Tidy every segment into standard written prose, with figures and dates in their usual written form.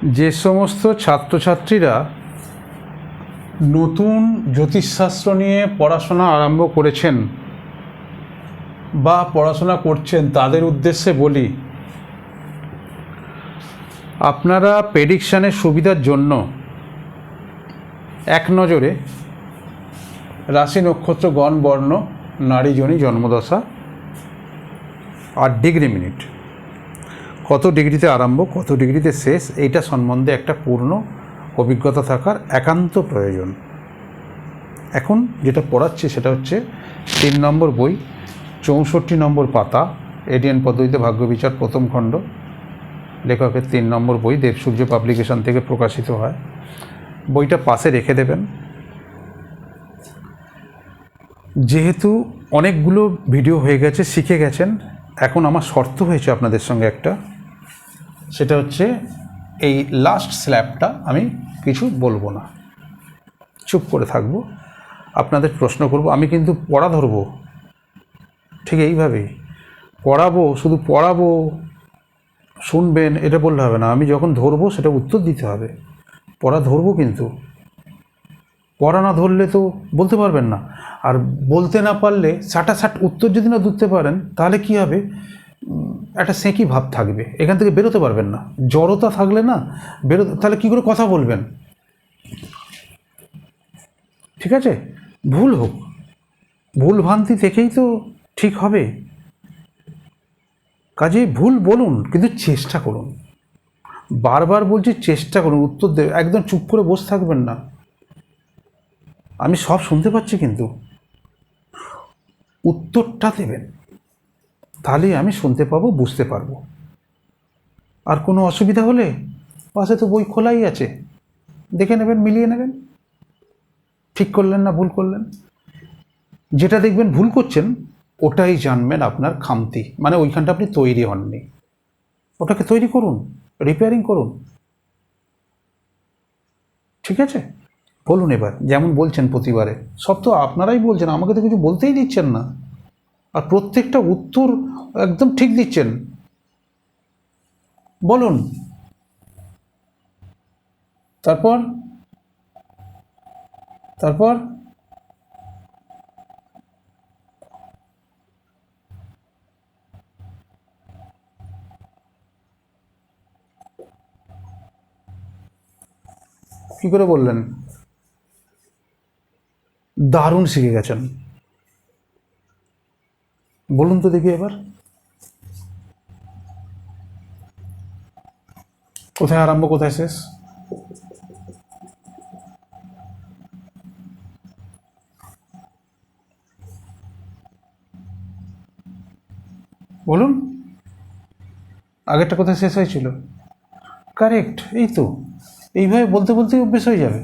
যে সমস্ত ছাত্রছাত্রীরা নতুন জ্যোতিষশাস্ত্র নিয়ে পড়াশোনা আরম্ভ করেছেন বা পড়াশোনা করছেন তাদের উদ্দেশ্যে বলি, আপনারা প্রেডিকশানের সুবিধার জন্য এক নজরে রাশি নক্ষত্র গণ বর্ণ নারী যোনি জন্মদশা আর ডিগ্রি মিনিট, কত ডিগ্রিতে আরম্ভ কত ডিগ্রিতে শেষ, এইটা সম্বন্ধে একটা পূর্ণ অভিজ্ঞতা থাকার একান্ত প্রয়োজন। এখন যেটা পড়াচ্ছি সেটা হচ্ছে 3 নম্বর বই, 64 নম্বর পাতা, এডিএন পদ্ধতিতে ভাগ্য বিচার প্রথম খণ্ড, লেখকের 3 নম্বর বই, দেবসূর্য পাবলিকেশন থেকে প্রকাশিত হয়। বইটা পাশে রেখে দেবেন। যেহেতু অনেকগুলো ভিডিও হয়ে গেছে, শিখে গেছেন, এখন আমার শর্ত হয়েছে আপনাদের সঙ্গে একটা, সেটা হচ্ছে এই লাস্ট স্ল্যাবটা আমি কিছু বলবো না, চুপ করে থাকবো, আপনাদের প্রশ্ন করব। আমি কিন্তু পড়া ধরবো, ঠিক এইভাবেই পড়াবো, শুধু পড়াবো শুনবেন এটা বললে হবে না। আমি যখন ধরবো সেটা উত্তর দিতে হবে। পড়া ধরবো, কিন্তু পড়া না ধরলে তো বলতে পারবেন না। আর বলতে না পারলে সাটাসাট উত্তর যদি না দিতে পারেন তাহলে কি হবে, একটা সেঁকি ভাব থাকবে, এখান থেকে বেরোতে পারবেন না। জড়তা থাকলে না তাহলে কী করে কথা বলবেন? ঠিক আছে, ভুল হোক, ভুল ভ্রান্তি থেকেই তো ঠিক হবে। কাজেই ভুল বলুন, কিন্তু চেষ্টা করুন। বারবার বলছি চেষ্টা করুন, উত্তর দেবে। একদম চুপ করে বসে থাকবেন না। আমি সব শুনতে পাচ্ছি, কিন্তু উত্তরটা দেবেন, তাহলেই আমি শুনতে পাবো, বুঝতে পারবো। আর কোনো অসুবিধা হলে পাশে তো বই খোলাই আছে, দেখে নেবেন, মিলিয়ে নেবেন, ঠিক করলেন না ভুল করলেন। যেটা দেখবেন ভুল করছেন ওটাই জানবেন আপনার খামতি, মানে ওইখানটা আপনি তৈরি হননি। ওটাকে তৈরি করুন, রিপেয়ারিং করুন। ঠিক আছে, বলুন এবার, যেমন বলছেন প্রতিবারে। সব তো আপনারাই বলছেন, আমাকে তো কিছু বলতেই দিচ্ছেন না। আর প্রত্যেকটা উত্তর একদম ঠিক দিচ্ছেন। বলুন তারপর তারপর কি করে বললেন? দারুণ শিখে গেছেন। বলুন তো দেখি এবার, কোথায় আরম্ভ কোথায় শেষ? বলুন, আগেরটা কোথায় শেষ হয়েছিল? কারেক্ট, এই তো, এইভাবে বলতে বলতেই অভ্যেস হয়ে যাবে।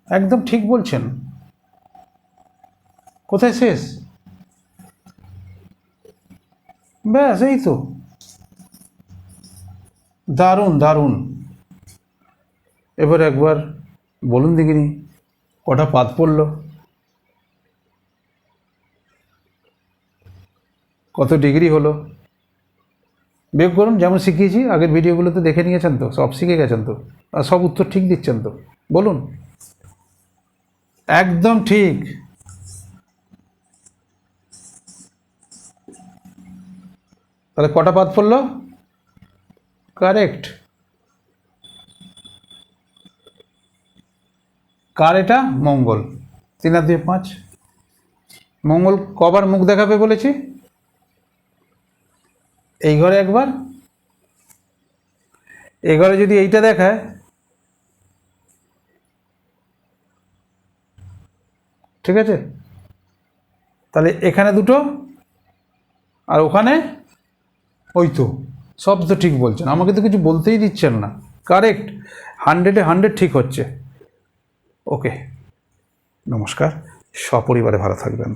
একদম ঠিক বলছেন। কোথায় শেষ? ব্যাস, এই তো, দারুণ দারুণ। এবার একবার বলুন দেখিনি, কটা পাত পড়ল, কত ডিগ্রি হলো, বিয়োগ করুন। যেমন শিখিয়েছি আগের ভিডিওগুলোতে দেখে নিয়েছেন তো, সব শিখে গেছেন তো, আর সব উত্তর ঠিক দিচ্ছেন তো। বলুন, একদম ঠিক। তাহলে কটা পাত পড়লো? কারেক্ট। কার এটা? মঙ্গল। 3 আর 2 5। মঙ্গল কবার মুখ দেখাবে বলেছি? এই ঘরে একবার, এই ঘরে যদি এইটা দেখায়, ঠিক আছে, তাহলে এখানে দুটো আর ওখানে, ওই তো, সব তো ঠিক বলছেন, আমাকে তো কিছু বলতেই দিচ্ছেন না। কারেক্ট, 100-এ 100 ঠিক হচ্ছে। ওকে, নমস্কার, সপরিবারে ভালো থাকবেন।